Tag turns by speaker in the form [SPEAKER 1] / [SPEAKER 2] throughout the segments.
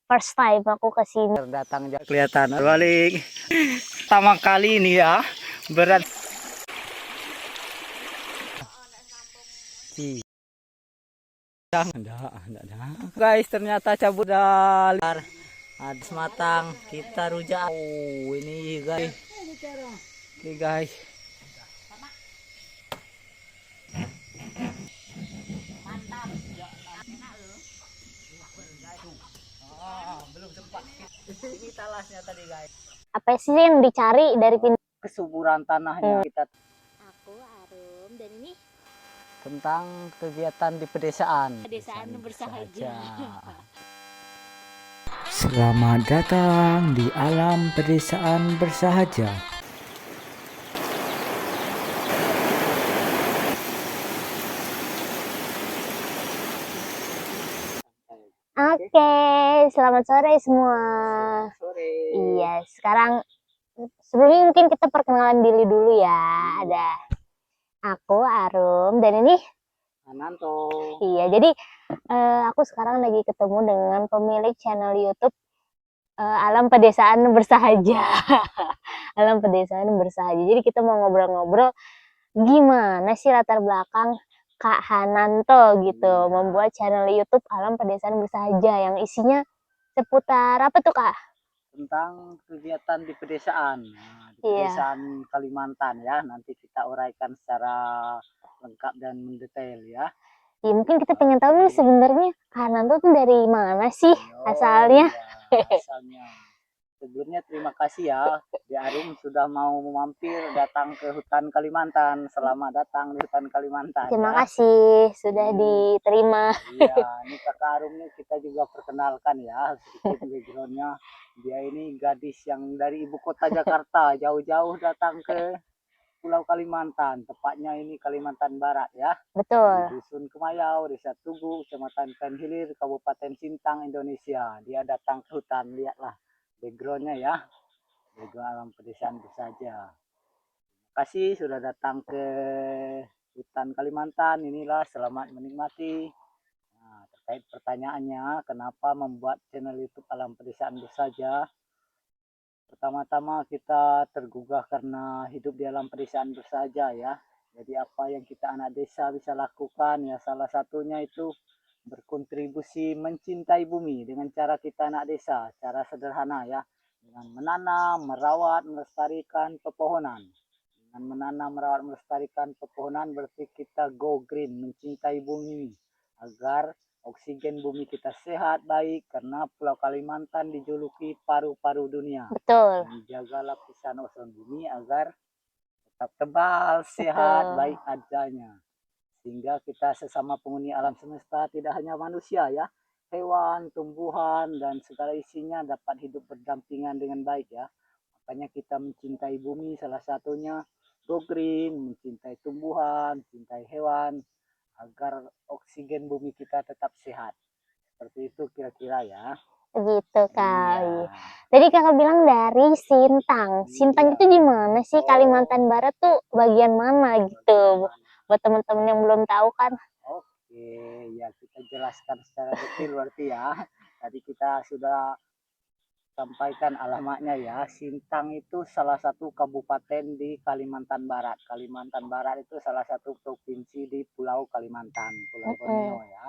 [SPEAKER 1] first time aku kesini.
[SPEAKER 2] Datang kelihatan balik pertama kali ini ya, berat. Guys, ternyata cabut dalar ada sematang kita rujak. Oh, ini guys. Oke guys. Mantap. Belum sempat. Ini talasnya tadi guys.
[SPEAKER 1] Apa sih yang dicari dari
[SPEAKER 2] kesuburan tanahnya kita.
[SPEAKER 1] Aku Arum dan ini
[SPEAKER 2] tentang kegiatan di pedesaan.
[SPEAKER 1] Pedesaan Bersahaja.
[SPEAKER 2] Selamat datang di alam pedesaan bersahaja.
[SPEAKER 1] Oke, selamat sore semua.
[SPEAKER 2] Sore.
[SPEAKER 1] Iya, sekarang sebelumnya mungkin kita perkenalan diri dulu ya. Ada aku Arum dan ini
[SPEAKER 2] Ananto.
[SPEAKER 1] Iya, jadi aku sekarang lagi ketemu dengan pemilik channel YouTube Alam Pedesaan Bersahaja. Alam Pedesaan Bersahaja. Jadi kita mau ngobrol-ngobrol gimana sih latar belakang Kak Hananto gitu membuat channel YouTube Alam Pedesaan Bersahaja yang isinya seputar apa tuh Kak?
[SPEAKER 2] Tentang kegiatan di pedesaan. Nah, di pedesaan Kalimantan ya. Nanti kita uraikan secara lengkap dan mendetail ya.
[SPEAKER 1] Ya mungkin kita pengen tahu nih sebenarnya Kak Hananto tuh dari mana sih asalnya?
[SPEAKER 2] Ya, asalnya. Sebelumnya terima kasih ya, Di Arum sudah mau mampir datang ke hutan Kalimantan. Selamat datang di hutan Kalimantan.
[SPEAKER 1] Terima kasih sudah diterima.
[SPEAKER 2] Iya, ini Kakak Arum nih kita juga perkenalkan ya sedikit backgroundnya. Dia ini gadis yang dari ibu kota Jakarta jauh-jauh datang ke Pulau Kalimantan, tepatnya ini Kalimantan Barat ya.
[SPEAKER 1] Betul.
[SPEAKER 2] Di Dusun Kemayau, Desa Tugu, Kecamatan Penhilir, Kabupaten Sintang, Indonesia. Dia datang ke hutan, lihatlah backgroundnya ya, background alam pedesaan bersahaja. Terima kasih sudah datang ke hutan Kalimantan. Inilah selamat menikmati. Nah, terkait pertanyaannya, kenapa membuat channel YouTube Alam Pedesaan Bersahaja? Pertama-tama kita tergugah karena hidup di alam pedesaan bersahaja ya. Jadi apa yang kita anak desa bisa lakukan ya, salah satunya itu berkontribusi mencintai bumi dengan cara kita anak desa, cara sederhana ya, dengan menanam, merawat, melestarikan pepohonan. Dengan menanam, merawat, melestarikan pepohonan berarti kita go green, mencintai bumi agar oksigen bumi kita sehat baik, karena Pulau Kalimantan dijuluki paru-paru dunia.
[SPEAKER 1] Betul.
[SPEAKER 2] Menjaga lapisan ozon bumi agar tetap tebal, sehat, baik adanya. Sehingga kita sesama penghuni alam semesta, tidak hanya manusia ya, hewan, tumbuhan, dan segala isinya dapat hidup berdampingan dengan baik ya. Makanya kita mencintai bumi, salah satunya go green, mencintai tumbuhan, mencintai hewan, agar oksigen bumi kita tetap sehat. Seperti itu kira-kira ya.
[SPEAKER 1] Gitu kali. Tadi kakak bilang dari Sintang. Sintang itu di mana sih? Kalimantan Barat tuh bagian mana gitu? Buat teman-teman yang belum tahu kan.
[SPEAKER 2] Oke, ya kita jelaskan secara detail berarti ya. Tadi kita sudah sampaikan alamatnya ya. Sintang itu salah satu kabupaten di Kalimantan Barat. Kalimantan Barat itu salah satu provinsi di Pulau Kalimantan, Pulau Borneo ya.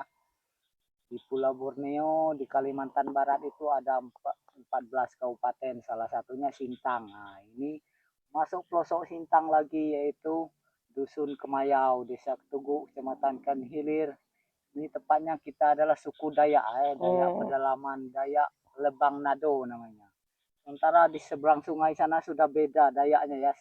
[SPEAKER 2] Di Pulau Borneo, di Kalimantan Barat itu ada 14 kabupaten, salah satunya Sintang. Nah, ini masuk pelosok Sintang lagi, yaitu Dusun Kemayau, Desa Tugu, Kecamatan Penhilir. Ini tepatnya kita adalah suku Dayak, Dayak pedalaman, Dayak Lebang Nado namanya. Sementara di seberang sungai sana sudah beda Dayaknya ya,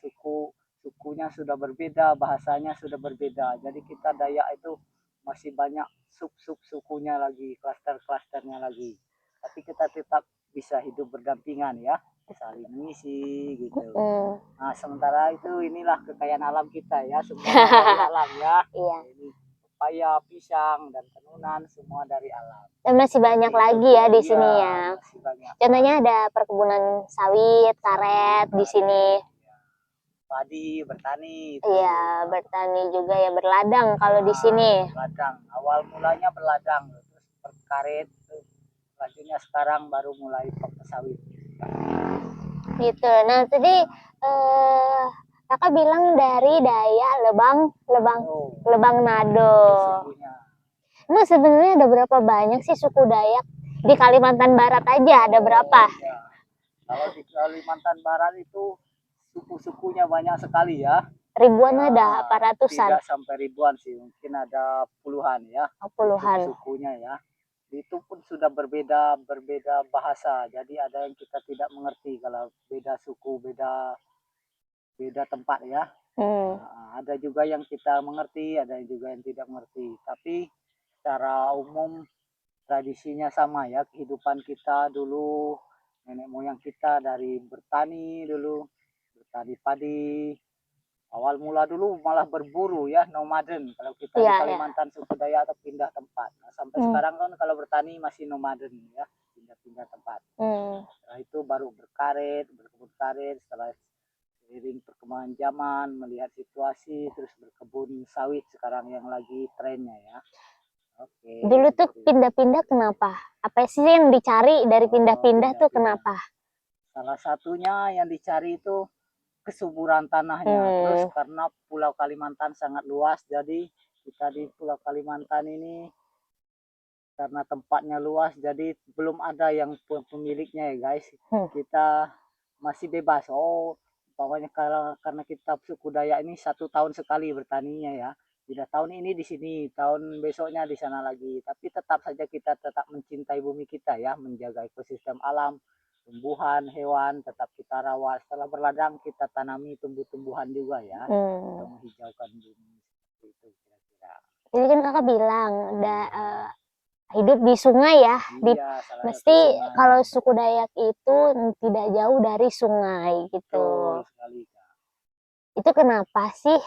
[SPEAKER 2] sukunya sudah berbeda, bahasanya sudah berbeda. Jadi kita Dayak itu masih banyak sub-sub sukunya lagi, klaster-klasternya lagi. Tapi kita tetap bisa hidup berdampingan ya, saling mengisi gitu. Nah, sementara itu inilah kekayaan alam kita ya, semua dari alam ya.
[SPEAKER 1] Iya.
[SPEAKER 2] Ini pepaya, pisang, dan tenunan semua dari alam.
[SPEAKER 1] Dan masih banyak lagi ya di sini ya. Contohnya ada perkebunan sawit, karet di sini.
[SPEAKER 2] Padi, bertani.
[SPEAKER 1] Iya, bertani juga ya, berladang kalau di sini.
[SPEAKER 2] Berladang. Awal mulanya berladang, terus berkaret, selanjutnya sekarang baru mulai pakai sawit.
[SPEAKER 1] Gitu. Nah, tadi kakak bilang dari Dayak
[SPEAKER 2] Oh,
[SPEAKER 1] Lebang Nado.
[SPEAKER 2] sukunya.
[SPEAKER 1] Emang sebenarnya ada berapa banyak sih suku Dayak di Kalimantan Barat aja? Ada berapa?
[SPEAKER 2] Ya. Kalau di Kalimantan Barat itu suku-sukunya banyak sekali ya.
[SPEAKER 1] Ribuan
[SPEAKER 2] Ya,
[SPEAKER 1] ada, apa ratusan?
[SPEAKER 2] 3 sampai ribuan sih, mungkin ada puluhan ya.
[SPEAKER 1] Puluhan.
[SPEAKER 2] Suku-sukunya ya. Itu pun sudah berbeda bahasa. Jadi ada yang kita tidak mengerti kalau beda suku, beda tempat ya. Ada juga yang kita mengerti, ada juga yang tidak mengerti. Tapi secara umum tradisinya sama ya, kehidupan kita dulu, nenek moyang kita dari bertani dulu, bertani padi. Awal mula dulu malah berburu ya, nomaden. Kalau kita di
[SPEAKER 1] Iya, ya.
[SPEAKER 2] Kalimantan suku Dayak atau pindah tempat. Nah, sampai sekarang kan kalau bertani masih nomaden ya, pindah-pindah tempat. Setelah itu baru berkarir, berkebun karir, setelah seiring perkembangan zaman, melihat situasi, terus berkebun sawit sekarang yang lagi trennya ya. Oke.
[SPEAKER 1] Dulu tuh pindah-pindah kenapa? Apa sih yang dicari dari pindah-pindah tuh kenapa?
[SPEAKER 2] Salah satunya yang dicari itu kesuburan tanahnya. Terus karena Pulau Kalimantan sangat luas, jadi kita di Pulau Kalimantan ini karena tempatnya luas, jadi belum ada yang pemiliknya ya guys. Kita masih bebas. Oh, pokoknya karena kita suku Dayak ini 1 tahun sekali bertaninya ya. Tidak tahun ini di sini, tahun besoknya di sana lagi. Tapi tetap saja kita tetap mencintai bumi kita ya, menjaga ekosistem alam, tumbuhan, hewan, tetap kita rawat. Setelah berladang kita tanami tumbuh-tumbuhan juga ya, untuk menghijaukan bumi. Seperti itu kira-kira.
[SPEAKER 1] Jadi kan kakak bilang hidup di sungai ya,
[SPEAKER 2] Iya,
[SPEAKER 1] mesti kalau suku Dayak itu tidak jauh dari sungai gitu.
[SPEAKER 2] Betul sekali, Kak.
[SPEAKER 1] Itu kenapa sih?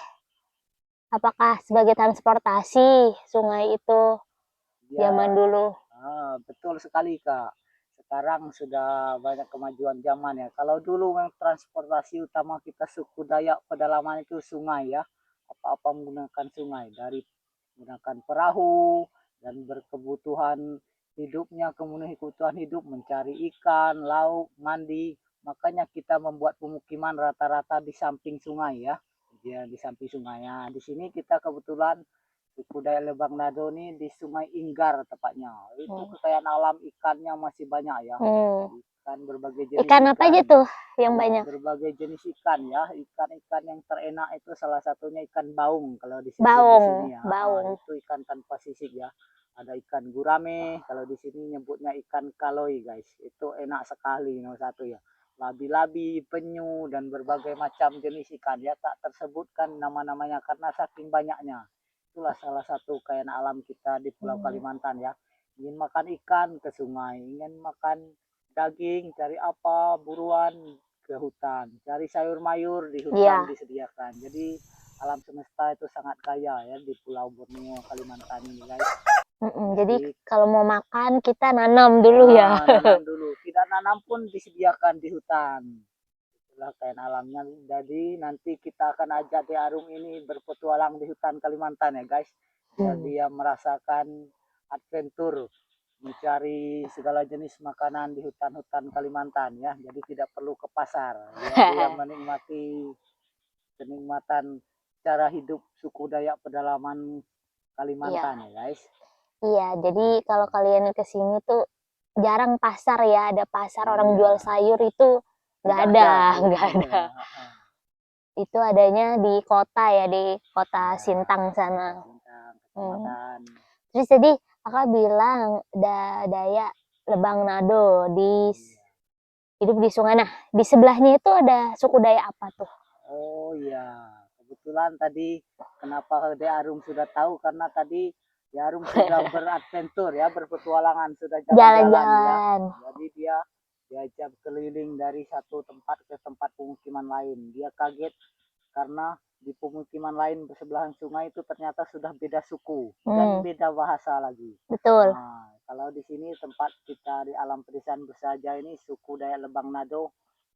[SPEAKER 1] Apakah sebagai transportasi sungai itu
[SPEAKER 2] Ya,
[SPEAKER 1] zaman dulu?
[SPEAKER 2] betul sekali, Kak. Sekarang sudah banyak kemajuan zaman ya. Kalau dulu memang transportasi utama kita suku Dayak pedalaman itu sungai ya. Apa-apa menggunakan sungai, dari menggunakan perahu dan berkebutuhan hidupnya, kemudian kebutuhan hidup mencari ikan, lauk, mandi. Makanya kita membuat pemukiman rata-rata di samping sungai ya. Dia di samping sungainya. Di sini kita kebetulan suku Dayak Lebang Nado ini di Sungai Inggar tepatnya. Itu kekayaan alam ikannya masih banyak ya. Ikan berbagai jenis
[SPEAKER 1] Ikan apa aja tuh yang banyak?
[SPEAKER 2] Berbagai jenis ikan ya. Ikan-ikan yang terenak itu salah satunya ikan baung kalau disebut
[SPEAKER 1] Baung,
[SPEAKER 2] di sini ya.
[SPEAKER 1] baung.
[SPEAKER 2] Itu ikan tanpa sisik ya. Ada ikan gurame, kalau di sini nyebutnya ikan kaloi guys. Itu enak sekali nomor satu ya. Labi-labi, penyu dan berbagai macam jenis ikan ya, tak tersebutkan nama-namanya karena saking banyaknya. Itulah salah satu kekayaan alam kita di Pulau Kalimantan ya. Ingin makan ikan ke sungai, ingin makan daging, cari apa, buruan ke hutan, cari sayur mayur di hutan disediakan. Jadi alam semesta itu sangat kaya ya di Pulau Borneo, Kalimantan ini guys.
[SPEAKER 1] Jadi kalau mau makan kita nanam dulu ya.
[SPEAKER 2] Nanam dulu. Tidak nanam pun disediakan di hutan. Itulah kekayaan alamnya. Jadi nanti kita akan ajak di Arum ini berpetualang di hutan Kalimantan ya guys. Biar dia merasakan adventure mencari segala jenis makanan di hutan-hutan Kalimantan ya. Jadi tidak perlu ke pasar. Dia menikmati kenikmatan cara hidup suku Dayak pedalaman Kalimantan ya guys.
[SPEAKER 1] Iya, jadi kalau kalian ke sini tuh jarang pasar ya, ada pasar orang jual sayur itu nggak ada. Itu adanya di kota ya, di kota Sintang sana. Terus jadi kakak bilang Dayak Lebang Nado hidup di sungai. Nah, di sebelahnya itu ada suku Dayak apa tuh?
[SPEAKER 2] Oh iya, kebetulan tadi kenapa De Arum sudah tahu karena tadi De Arum sudah beradventur ya, berpetualangan, sudah jalan-jalan ya. Jadi dia diajak keliling dari satu tempat ke tempat pemukiman lain. Dia kaget karena di pemukiman lain bersebelahan sungai itu ternyata sudah beda suku dan beda bahasa lagi.
[SPEAKER 1] Betul.
[SPEAKER 2] Nah, kalau di sini tempat kita di alam pedesaan bersahaja ini suku Dayak Lebang Nado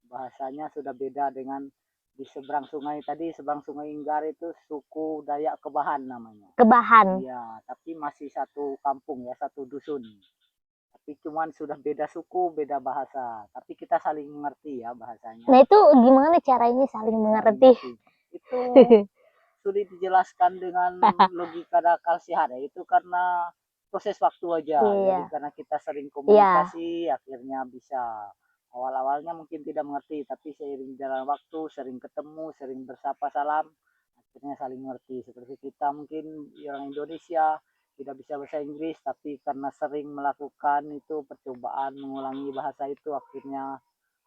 [SPEAKER 2] bahasanya sudah beda dengan di seberang sungai tadi, seberang sungai Inggar itu suku Dayak Kebahan namanya.
[SPEAKER 1] Kebahan.
[SPEAKER 2] Iya, tapi masih satu kampung ya, satu dusun. tapi cuman sudah beda suku, beda bahasa, tapi kita saling mengerti ya bahasanya.
[SPEAKER 1] Nah itu gimana caranya saling mengerti?
[SPEAKER 2] Itu sulit dijelaskan dengan logika dan akal sehat ya. Itu karena proses waktu aja.
[SPEAKER 1] Iya.
[SPEAKER 2] Jadi karena kita sering komunikasi, akhirnya bisa. Awal-awalnya mungkin tidak mengerti, tapi seiring jalan waktu, sering ketemu, sering bersapa salam, akhirnya saling mengerti. Seperti kita mungkin orang Indonesia tidak bisa bahasa Inggris, tapi karena sering melakukan itu percobaan mengulangi bahasa itu, akhirnya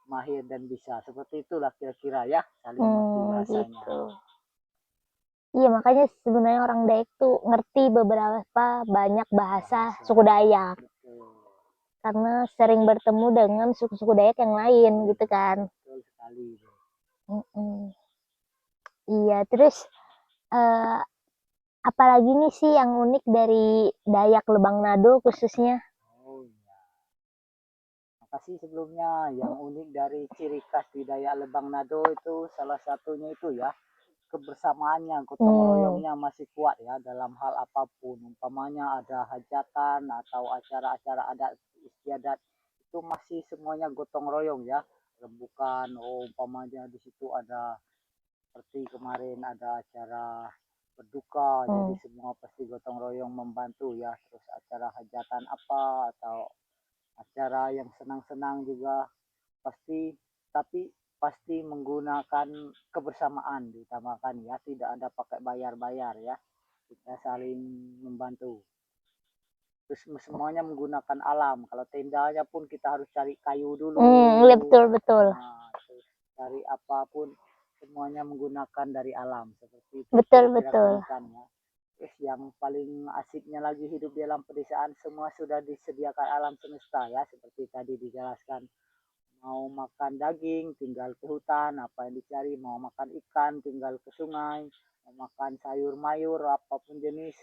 [SPEAKER 2] mahir dan bisa. Seperti itulah kira-kira ya, saling mengerti bahasanya.
[SPEAKER 1] Gitu. Iya, makanya sebenarnya orang Dayak tuh ngerti beberapa banyak bahasa suku Dayak.
[SPEAKER 2] Betul.
[SPEAKER 1] Karena sering bertemu dengan suku-suku Dayak yang lain gitu kan.
[SPEAKER 2] Betul sekali.
[SPEAKER 1] Iya, terus apalagi nih sih yang unik dari Dayak Lebang Nado khususnya?
[SPEAKER 2] Oh iya. Makasih sebelumnya. Yang unik dari ciri khas di Dayak Lebang Nado itu salah satunya itu ya, kebersamaannya, gotong royongnya masih kuat ya dalam hal apapun. Umpamanya ada hajatan atau acara-acara adat istiadat, itu masih semuanya gotong royong ya. Bukan umpamanya di situ ada seperti kemarin ada acara berduka, jadi semua pasti gotong royong membantu ya. Terus acara hajatan apa atau acara yang senang-senang juga pasti, tapi pasti menggunakan kebersamaan diutamakan ya, tidak ada pakai bayar-bayar ya, kita saling membantu. Terus semuanya menggunakan alam, kalau tendanya pun kita harus cari kayu dulu.
[SPEAKER 1] Betul.
[SPEAKER 2] Nah, terus cari apapun semuanya menggunakan dari alam seperti itu.
[SPEAKER 1] Betul.
[SPEAKER 2] Ya. Terus yang paling asiknya lagi hidup di alam pedesaan, semua sudah disediakan alam semesta ya, seperti tadi dijelaskan. Mau makan daging tinggal ke hutan, apa yang dicari, mau makan ikan tinggal ke sungai, mau makan sayur mayur apapun jenis,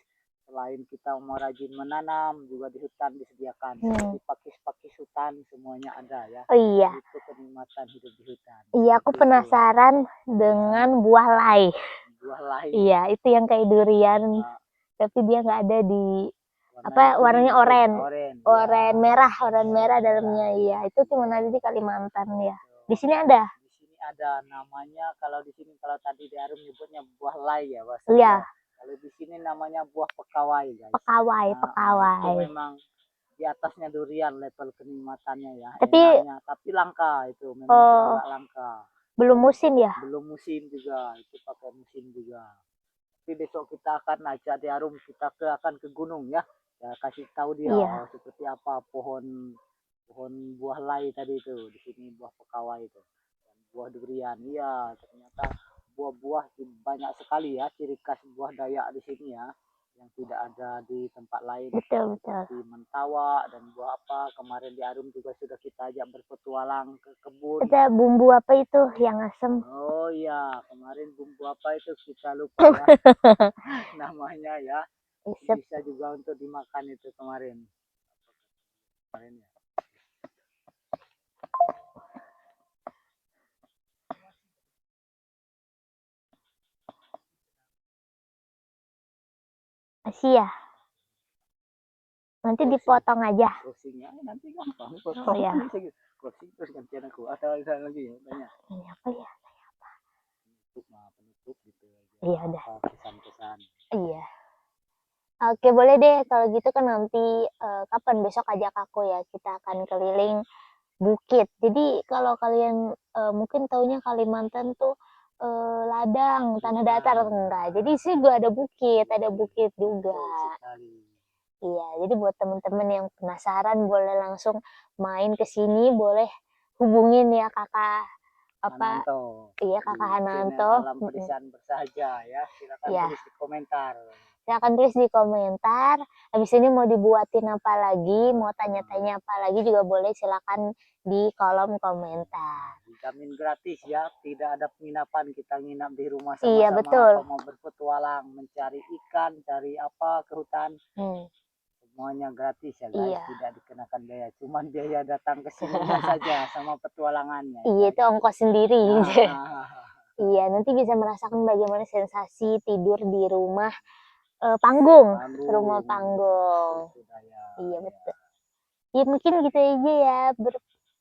[SPEAKER 2] selain kita mau rajin menanam juga di hutan disediakan. Seperti pakis-pakis hutan semuanya ada ya.
[SPEAKER 1] Oh iya.
[SPEAKER 2] Itu kenikmatan hidup di hutan.
[SPEAKER 1] Iya, aku penasaran dengan buah lai.
[SPEAKER 2] Buah lai.
[SPEAKER 1] Iya, itu yang kayak durian, tapi dia nggak ada di warnanya oranye merah dalamnya. Iya, itu cuma ada di Kalimantan ya. Di sini ada.
[SPEAKER 2] Di sini ada namanya, kalau di sini kalau tadi di Arum nyebutnya buah lai ya, bahasa.
[SPEAKER 1] Iya.
[SPEAKER 2] Kalau di sini namanya buah pekawai, guys.
[SPEAKER 1] Pekawai.
[SPEAKER 2] Itu memang di atasnya durian level kenikmatannya ya.
[SPEAKER 1] Tapi
[SPEAKER 2] enaknya, tapi langka itu, memang agak langka.
[SPEAKER 1] Belum musim ya?
[SPEAKER 2] Belum musim juga, itu pakai musim juga. Tapi besok kita akan ajak di Arum, kita akan ke gunung ya. Ya kasih tahu dia seperti apa pohon buah lai tadi itu. Di sini buah pekawai itu. Dan buah durian. Iya, ternyata buah-buah banyak sekali ya ciri khas buah Dayak di sini ya, yang tidak ada di tempat lain.
[SPEAKER 1] Betul.
[SPEAKER 2] Seperti mentawa dan buah apa. Kemarin di Arum juga sudah kita ajak berpetualang ke kebun.
[SPEAKER 1] Ada bumbu apa itu yang asam?
[SPEAKER 2] Oh iya, kemarin bumbu apa itu kita lupa ya. Namanya ya. Bisa juga untuk dimakan itu kemarin. Ya.
[SPEAKER 1] Masih ya? Nanti dipotong aja.
[SPEAKER 2] Crossingnya nanti gampang. Potong crossing terus gantian aku. Atau ada lagi ya? Tanya.
[SPEAKER 1] Ini apa ya?
[SPEAKER 2] Penutup gitu.
[SPEAKER 1] Iya udah.
[SPEAKER 2] Pesan-pesan.
[SPEAKER 1] Iya. Oke, boleh deh kalau gitu kan nanti kapan besok ajak aku ya, kita akan keliling bukit. Jadi kalau kalian mungkin taunya Kalimantan tuh ladang, tanah datar enggak. Jadi sih juga ada bukit juga. Iya, jadi buat teman-teman yang penasaran boleh langsung main ke sini, boleh hubungin ya Kakak
[SPEAKER 2] Hananto.
[SPEAKER 1] Iya, Kakak Hananto.
[SPEAKER 2] Alam Pedesaan Bersahaja ya. Silakan tulis di komentar.
[SPEAKER 1] Silakan tulis di komentar. Habis ini mau dibuatin apa lagi, mau tanya-tanya apa lagi juga boleh, silakan di kolom komentar.
[SPEAKER 2] Dijamin gratis ya, tidak ada penginapan, kita nginap di rumah
[SPEAKER 1] sama-sama. Iya, betul.
[SPEAKER 2] Atau mau berpetualang mencari ikan, cari apa ke hutan. Semuanya gratis ya guys, tidak dikenakan biaya, cuman biaya datang ke sini saja sama petualangannya. Iya, itu ongkos sendiri.
[SPEAKER 1] Iya, nanti bisa merasakan bagaimana sensasi tidur di rumah panggung. Rumah panggung. Iya, betul. Ya mungkin gitu aja ya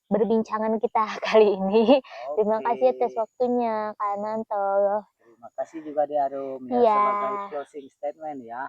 [SPEAKER 1] berbincangan kita kali ini. Terima kasih atas
[SPEAKER 2] Oke.
[SPEAKER 1] waktunya Kak Nanto.
[SPEAKER 2] Terima kasih juga di Arum ya
[SPEAKER 1] Iya.
[SPEAKER 2] sebagai closing statement ya.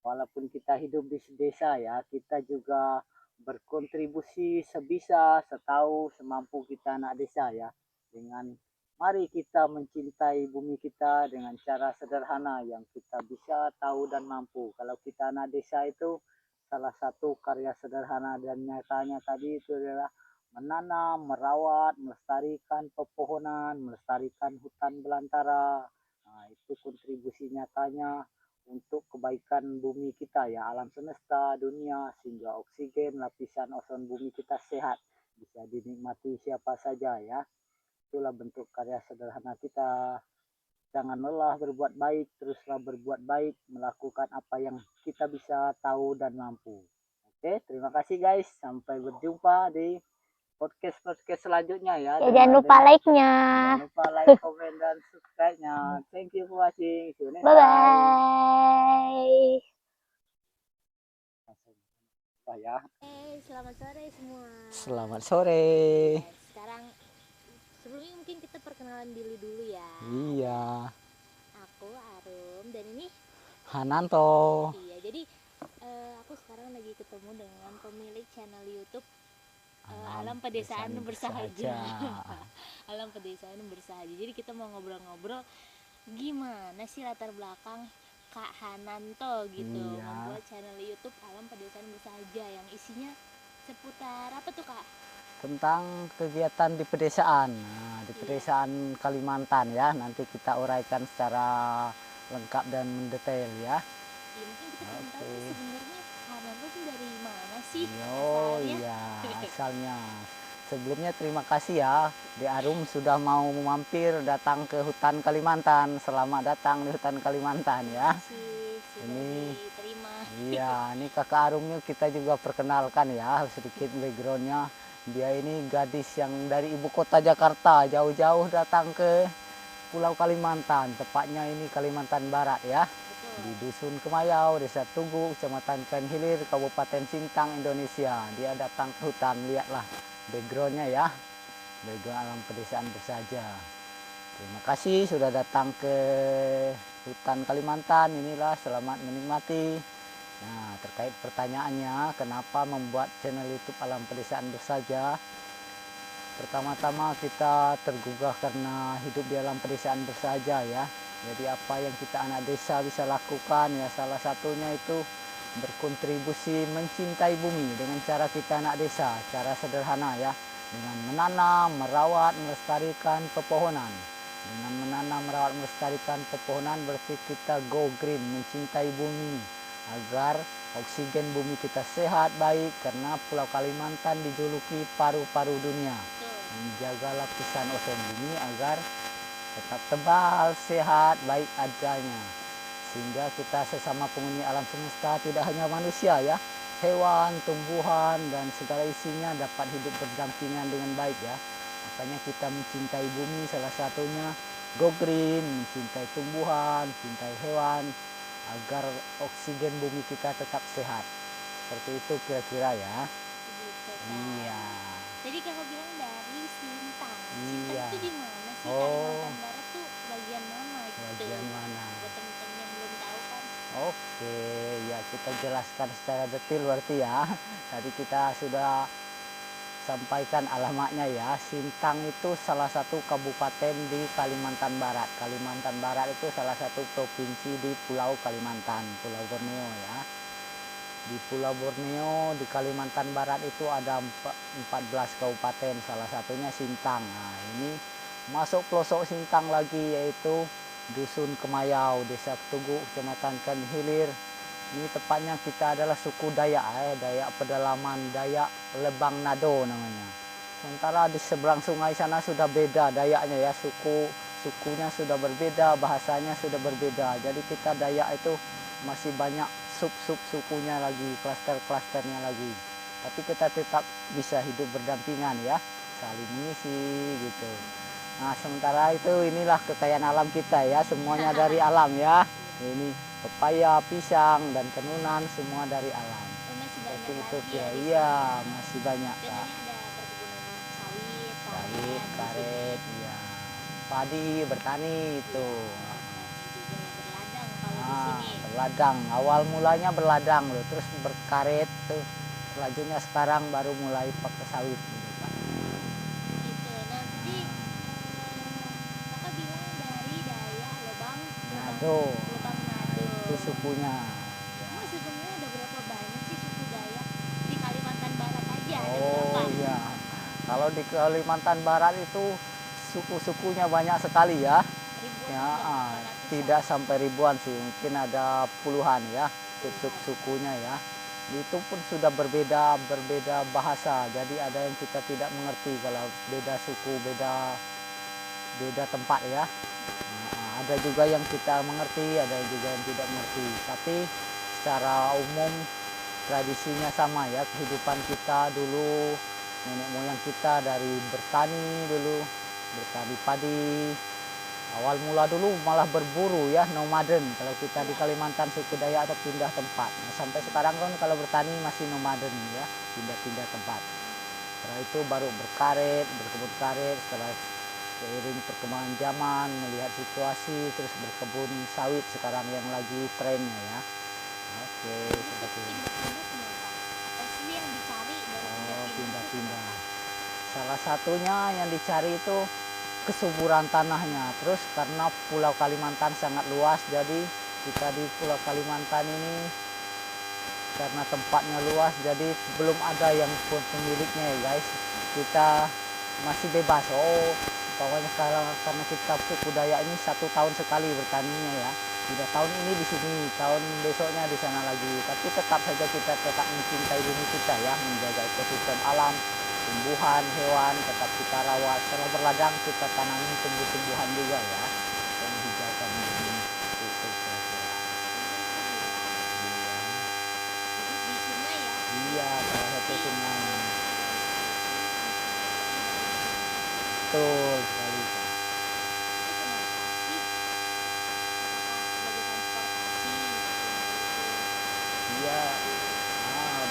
[SPEAKER 2] Walaupun kita hidup di desa ya, kita juga berkontribusi sebisa, setahu, semampu kita anak desa ya. Dengan mari kita mencintai bumi kita dengan cara sederhana yang kita bisa tahu dan mampu. Kalau kita anak desa itu salah satu karya sederhana dan nyatanya tadi itu adalah menanam, merawat, melestarikan pepohonan, melestarikan hutan belantara. Nah, itu kontribusi nyatanya untuk kebaikan bumi kita ya, alam semesta, dunia, sehingga oksigen, lapisan ozon bumi kita sehat, bisa dinikmati siapa saja ya. Itulah bentuk karya sederhana kita. Jangan lelah berbuat baik, teruslah berbuat baik, melakukan apa yang kita bisa tahu dan mampu. Oke, terima kasih guys. Sampai berjumpa di podcast-podcast selanjutnya ya.
[SPEAKER 1] Ya, jangan lupa like-nya.
[SPEAKER 2] Jangan lupa like, comment, dan subscribe-nya. Thank you for watching. See you next
[SPEAKER 1] Bye
[SPEAKER 2] time.
[SPEAKER 1] bye.
[SPEAKER 2] Ya.
[SPEAKER 1] Selamat sore semua.
[SPEAKER 2] Selamat sore.
[SPEAKER 1] Sekarang sebelumnya mungkin kita perkenalan diri dulu ya.
[SPEAKER 2] Iya.
[SPEAKER 1] Aku Arum dan ini
[SPEAKER 2] Hananto.
[SPEAKER 1] iya. Jadi aku sekarang lagi ketemu dengan pemilik channel YouTube Alam Pedesaan Bersahaja. Alam Pedesaan Bersahaja. Jadi kita mau ngobrol-ngobrol gimana sih latar belakang Kak Hananto gitu
[SPEAKER 2] Iya.
[SPEAKER 1] membuat channel YouTube Alam Pedesaan Bersahaja yang isinya seputar apa tuh Kak?
[SPEAKER 2] Tentang kegiatan di pedesaan. Nah, di pedesaan Kalimantan ya. Nanti kita uraikan secara lengkap dan mendetail ya.
[SPEAKER 1] Ya mungkin kita pengen tahu tuh sebenarnya Hananto tuh dari mana sih
[SPEAKER 2] Oh
[SPEAKER 1] asalnya?
[SPEAKER 2] iya, asalnya. Sebelumnya terima kasih ya di Arum sudah mau mampir datang ke hutan Kalimantan. Selamat datang di hutan Kalimantan ya.
[SPEAKER 1] Sudah
[SPEAKER 2] Ini
[SPEAKER 1] diterima.
[SPEAKER 2] iya, ini kakak Arumnya kita juga perkenalkan ya sedikit backgroundnya. Dia ini gadis yang dari ibu kota Jakarta jauh-jauh datang ke Pulau Kalimantan, tepatnya ini Kalimantan Barat ya. Di Dusun Kemayau, Desa Tugu, Kecamatan Penhilir, Kabupaten Sintang, Indonesia. Dia datang ke hutan, lihatlah backgroundnya ya, background alam pedesaan bersahaja. Terima kasih sudah datang ke hutan Kalimantan. Inilah, selamat menikmati. Nah, terkait pertanyaannya, kenapa membuat channel YouTube Alam Pedesaan Bersahaja? Pertama-tama kita tergugah karena hidup di alam pedesaan bersahaja ya. Jadi apa yang kita anak desa bisa lakukan ya, salah satunya itu berkontribusi mencintai bumi dengan cara kita anak desa, cara sederhana ya, dengan menanam, merawat, melestarikan pepohonan. Dengan menanam, merawat, melestarikan pepohonan berarti kita go green, mencintai bumi agar oksigen bumi kita sehat baik, karena Pulau Kalimantan dijuluki paru-paru dunia. Menjaga lapisan ozon bumi agar tetap tebal, sehat, baik adanya. Sehingga kita sesama penghuni alam semesta, tidak hanya manusia ya, hewan, tumbuhan, dan segala isinya dapat hidup berdampingan dengan baik ya. Makanya kita mencintai bumi, salah satunya go green, mencintai tumbuhan, mencintai hewan, agar oksigen bumi kita tetap sehat. Seperti itu kira-kira ya. Iya.
[SPEAKER 1] Jadi kakak bilang dari Sintang.
[SPEAKER 2] Iya.
[SPEAKER 1] Sintang itu di mana sih?
[SPEAKER 2] Oh.
[SPEAKER 1] Kalimantan Barat tuh bagian mana gitu?
[SPEAKER 2] Bagian mana?
[SPEAKER 1] Buat temen-temen yang belum tahu kan.
[SPEAKER 2] Oke, ya kita jelaskan secara detail berarti ya. Tadi kita sudah sampaikan alamatnya ya. Sintang itu salah satu kabupaten di Kalimantan Barat. Kalimantan Barat itu salah satu provinsi di Pulau Kalimantan, Pulau Borneo ya. Di Pulau Borneo, di Kalimantan Barat itu ada 14 kabupaten, salah satunya Sintang. Nah, ini masuk pelosok Sintang lagi, yaitu Dusun Kemayau, Desa Tugu, Kecamatan Penhilir. Ini tepatnya kita adalah suku Dayak, Dayak pedalaman, Dayak Lebang Nado namanya. Sementara di seberang sungai sana sudah beda Dayaknya ya, sukunya sudah berbeda, bahasanya sudah berbeda. Jadi kita Dayak itu masih banyak sub-sub sukunya lagi, klaster-klasternya lagi. Tapi kita tetap bisa hidup berdampingan ya, saling mengisi gitu. Nah, sementara itu inilah kekayaan alam kita ya, semuanya dari alam ya. Ini pepaya, pisang, dan tenunan semua dari alam.
[SPEAKER 1] Masih banyak
[SPEAKER 2] tutup
[SPEAKER 1] lagi
[SPEAKER 2] ya.
[SPEAKER 1] ya di
[SPEAKER 2] Iya,
[SPEAKER 1] sini.
[SPEAKER 2] masih banyak
[SPEAKER 1] Dan
[SPEAKER 2] Kak.
[SPEAKER 1] ini ada perkebunan sawit,
[SPEAKER 2] Sawit,
[SPEAKER 1] karet di
[SPEAKER 2] karet,
[SPEAKER 1] sini.
[SPEAKER 2] iya. Padi, bertani itu.
[SPEAKER 1] Iya, bertani juga ya, berladang kalau di
[SPEAKER 2] Ah,
[SPEAKER 1] sini.
[SPEAKER 2] berladang. Awal mulanya berladang loh, terus berkaret tuh. Selanjutnya sekarang baru mulai pakai sawit gitu Kak.
[SPEAKER 1] Gitu. Nah, tadi kakak bilang dari Dayak,
[SPEAKER 2] Nado,
[SPEAKER 1] Lebang
[SPEAKER 2] nah,
[SPEAKER 1] Nado.
[SPEAKER 2] itu sukunya. Ya.
[SPEAKER 1] Emang sebenarnya ada berapa banyak sih suku Dayak di Kalimantan Barat aja? Ada berapa?
[SPEAKER 2] Oh iya, kalau di Kalimantan Barat itu suku-sukunya banyak sekali ya.
[SPEAKER 1] Ribuan
[SPEAKER 2] Ya,
[SPEAKER 1] ada berapa ratusan?
[SPEAKER 2] tidak sampai ribuan sih, mungkin ada puluhan ya sukunya ya. Itu pun sudah berbeda bahasa, jadi ada yang kita tidak mengerti kalau beda suku, beda tempat ya. Nah, ada juga yang kita mengerti, ada juga yang tidak mengerti. Tapi secara umum tradisinya sama ya, kehidupan kita dulu, nenek moyang kita dari bertani dulu, bertani padi. Awal mula dulu malah berburu ya, nomaden. Kalau kita di Kalimantan suku Dayak atau pindah tempat. Nah, sampai sekarang kan kalau bertani masih nomaden ya, pindah-pindah tempat. Setelah itu baru berkaret, berkebun karet. Setelah seiring perkembangan zaman, melihat situasi, terus berkebun sawit sekarang yang lagi trennya ya. Oke, seperti itu.
[SPEAKER 1] Pindah-pindah kenapa? Apa sih yang dicari dari
[SPEAKER 2] Oh,
[SPEAKER 1] pindah-pindah itu
[SPEAKER 2] pindah-pindah.
[SPEAKER 1] kenapa?
[SPEAKER 2] Salah satunya yang dicari itu kesuburan tanahnya. Terus karena Pulau Kalimantan sangat luas, jadi kita di Pulau Kalimantan ini karena tempatnya luas, jadi belum ada yang pemiliknya ya guys. Kita masih bebas. Oh, pokoknya karena kita suku Dayak ini 1 tahun sekali bertaninya ya. Tidak tahun ini di sini, tahun besoknya di sana lagi. Tapi tetap saja kita tetap mencintai bumi kita ya, menjaga ekosistem alam, tumbuhan, hewan, tetap kita rawat. Setelah berladang kita tanami tumbuh-tumbuhan juga ya, yang menghijaukan bumi itu kira-kira.
[SPEAKER 1] Hidup di sungai ya?
[SPEAKER 2] Iya, salah satu
[SPEAKER 1] Jadi
[SPEAKER 2] sungai.
[SPEAKER 1] ada informasi dari sungai dari
[SPEAKER 2] Betul sekali Kak.
[SPEAKER 1] itu kenapa sih? Apakah sebagai transportasi sungai itu?
[SPEAKER 2] Iya,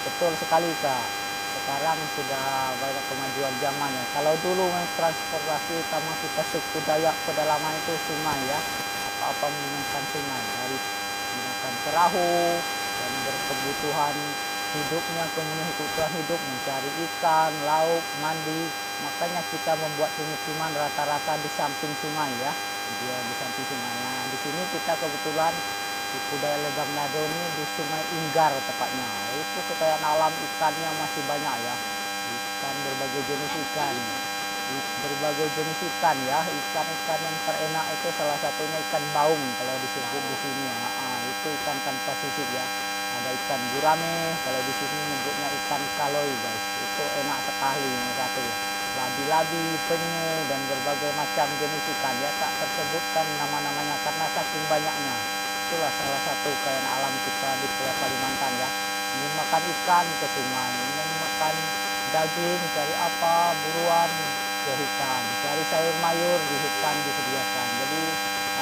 [SPEAKER 2] betul sekali Kak. Sekarang sudah banyak kemajuan zaman ya. Kalau dulu transportasi utama kita suku Dayak pedalaman itu sungai ya. Apa-apa menggunakan sungai, dari menggunakan perahu dan berkebutuhan hidupnya, kebutuhan hidup mencari ikan, lauk, mandi. Makanya kita membuat pemukiman rata-rata di samping sungai ya. Dia di samping sungai. Nah, di sini kita kebetulan suku Dayak Lebang Nado ini di Sungai Inggar tepatnya. Itu kekayaan alam ikannya masih banyak ya. Ikan berbagai jenis ikan. Berbagai jenis ikan ya. Ikan-ikan yang terenak itu salah satunya ikan baung kalau disebut di sini ya. Itu ikan tanpa sisik ya. Ada ikan gurame, kalau di sini nyebutnya ikan kaloi guys. Itu enak sekali ini satu ya. Labi-labi, penyu dan berbagai macam jenis ikan ya, tak tersebutkan nama-namanya karena saking banyaknya. Itulah salah satu kekayaan alam kita di Pulau Kalimantan ya. Ingin makan ikan ke sungai, ingin makan daging cari apa, buruan ke hutan, cari sayur mayur di hutan disediakan. Jadi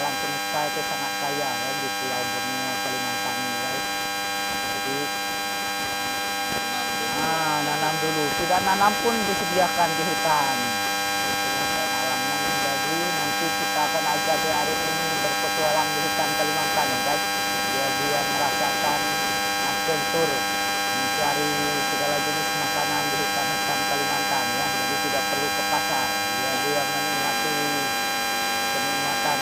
[SPEAKER 2] alam semesta itu sangat kaya ya di Pulau Borneo Kalimantan ini guys. Jadi nanam dulu, tidak nanam pun disediakan di hutan. Itulah kekayaan alamnya. Jadi nanti kita akan ajak adik ini berpetualang di hutan Kalimantan ya guys, biar dia merasakan adventure mencari segala jenis makanan di hutan-hutan Kalimantan ya. Jadi tidak perlu ke pasar, biar dia menikmati kenikmatan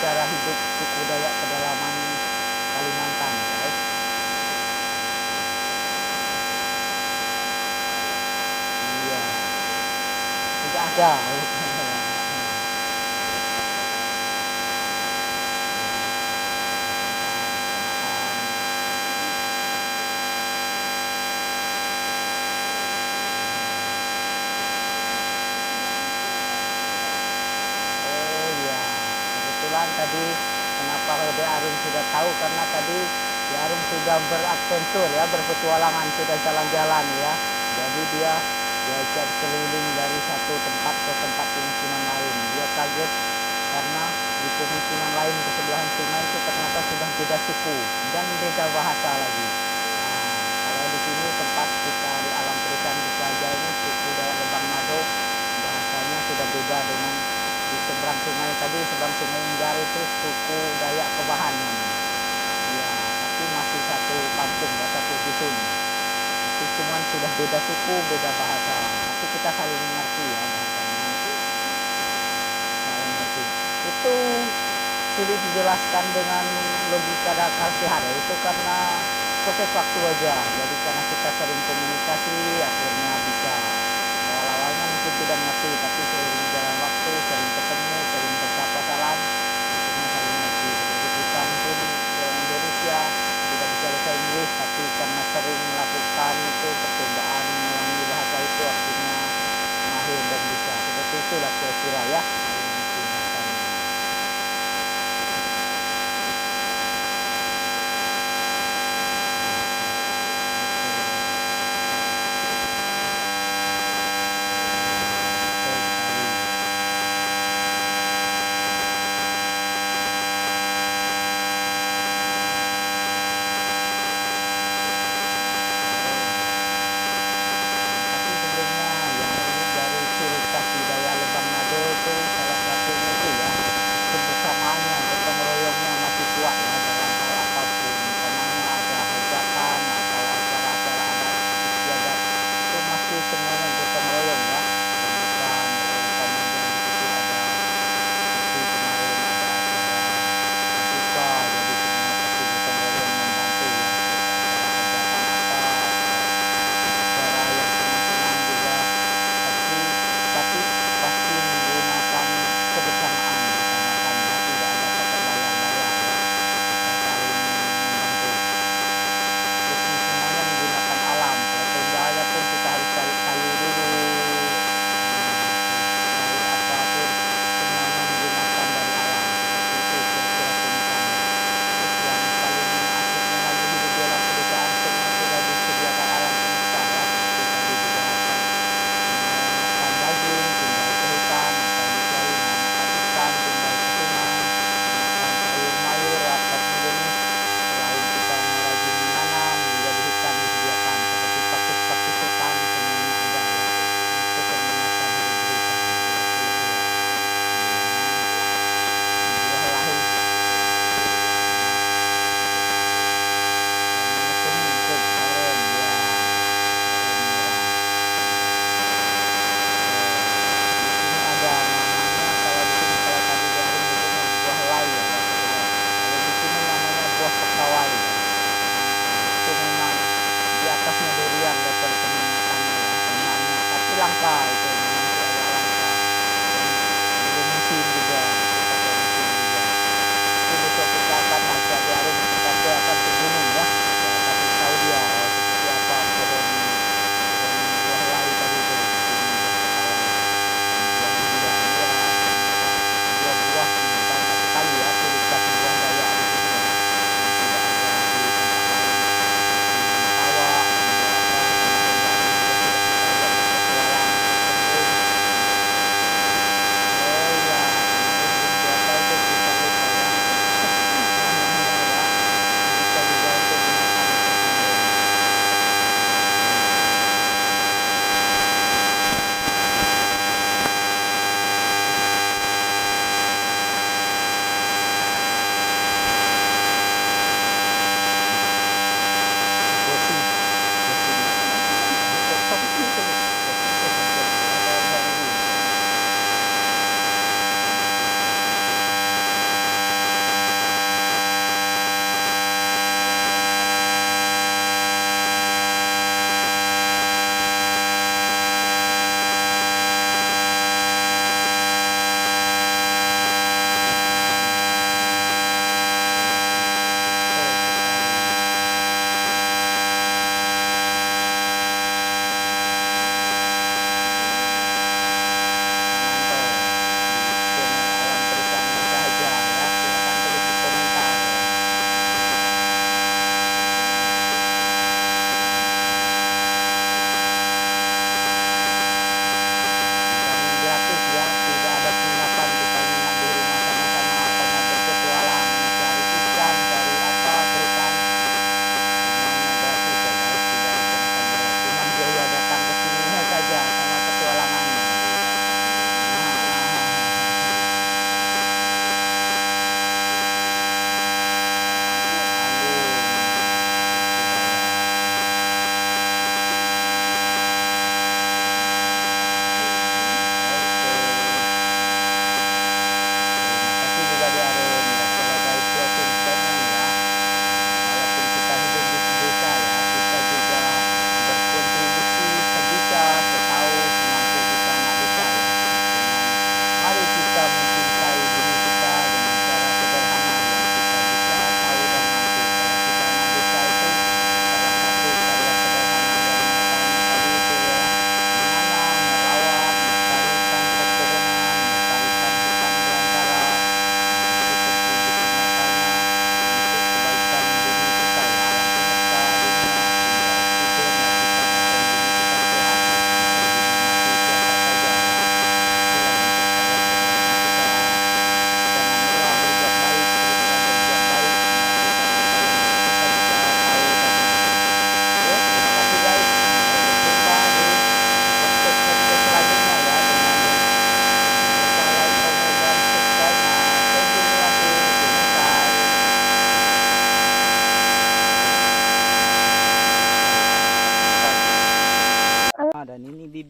[SPEAKER 2] cara hidup suku Dayak pedalaman Kalimantan guys. Iya, tidak ada. Oh iya, kebetulan tadi kenapa De Arum sudah tahu, karena tadi De Arum sudah beradventur ya, berpetualangan, sudah jalan-jalan ya. Jadi dia diajak keliling dari satu tempat ke tempat pemukiman lain. Dia kaget karena di pemukiman lain di sebelahan sungai itu ternyata sudah beda suku dan beda bahasa lagi. Nah, kalau di sini tempat seberang sungai tadi, seberang sungai Inggar itu suku Dayak Kebahan. Ya, tapi masih satu kampung, satu dusun. Tapi cuman sudah beda suku, beda bahasa. Tapi kita saling mengerti ya bahasanya. Saling mengerti. Itu sulit dijelaskan dengan logika dasar sehari itu karena proses waktu aja. Jadi karena kita sering komunikasi, akhirnya bisa. Awal-awalnya mungkin tidak ngerti, tapi seiring jalan waktu, sering ketemu, sering bersapa salam, akhirnya saling ngerti. Jadi kita mungkin orang Indonesia tidak bisa bahasa Inggris, tapi karena sering melakukan itu percobaan mengulangi bahasa itu, akhirnya mahir dan bisa. Seperti itulah kira-kira ya. Tapi sebelumnya yang ini dari ciri khas budaya Lebang Nado itu salah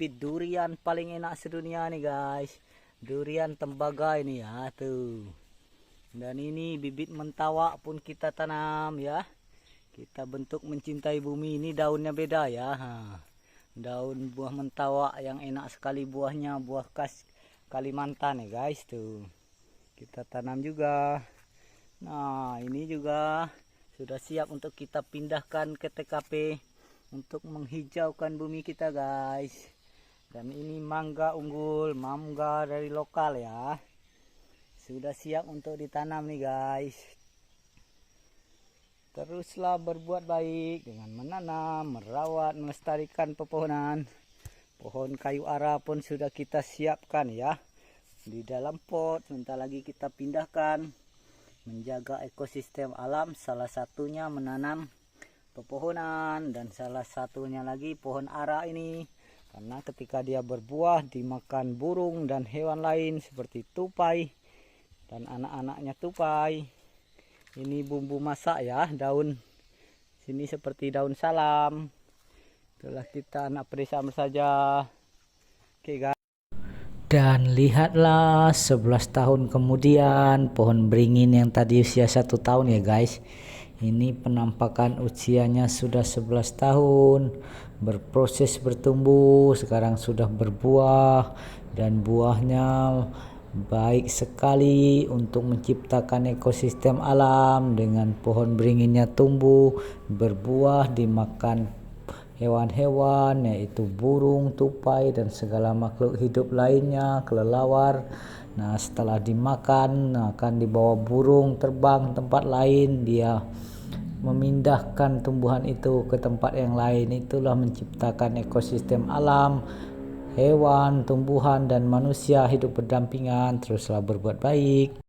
[SPEAKER 2] bibit durian paling enak sedunia nih guys. Durian tembaga ini ya tuh. Dan ini bibit mentawak pun kita tanam ya. Kita bentuk mencintai bumi, ini daunnya beda ya. Daun buah mentawak yang enak sekali buahnya, buah khas Kalimantan ya guys tuh. Kita tanam juga. Nah, ini juga sudah siap untuk kita pindahkan ke TKP untuk menghijaukan bumi kita guys. Dan ini mangga unggul, mangga dari lokal ya. Sudah siap untuk ditanam nih guys. Teruslah berbuat baik dengan menanam, merawat, melestarikan pepohonan. Pohon kayu ara pun sudah kita siapkan ya. Di dalam pot, sebentar lagi kita pindahkan. Menjaga ekosistem alam, salah satunya menanam pepohonan. Dan salah satunya lagi pohon ara ini. Karena ketika dia berbuah dimakan burung dan hewan lain seperti tupai. Dan anak-anaknya tupai. Ini bumbu masak ya, daun sini seperti daun salam. Itulah kita anak pedesaan saja. Oke guys. Dan lihatlah 11 tahun kemudian pohon beringin yang tadi usia 1 tahun ya guys. Ini penampakan usianya sudah 11 tahun. Berproses bertumbuh, sekarang sudah berbuah. Dan buahnya baik sekali untuk menciptakan ekosistem alam dengan pohon beringinnya tumbuh, berbuah, dimakan hewan-hewan yaitu burung, tupai dan segala makhluk hidup lainnya, kelelawar. Nah, setelah dimakan akan dibawa burung terbang tempat lain, dia memindahkan tumbuhan itu ke tempat yang lain. Itulah menciptakan ekosistem alam. Hewan, tumbuhan, dan manusia hidup berdampingan. Teruslah berbuat baik.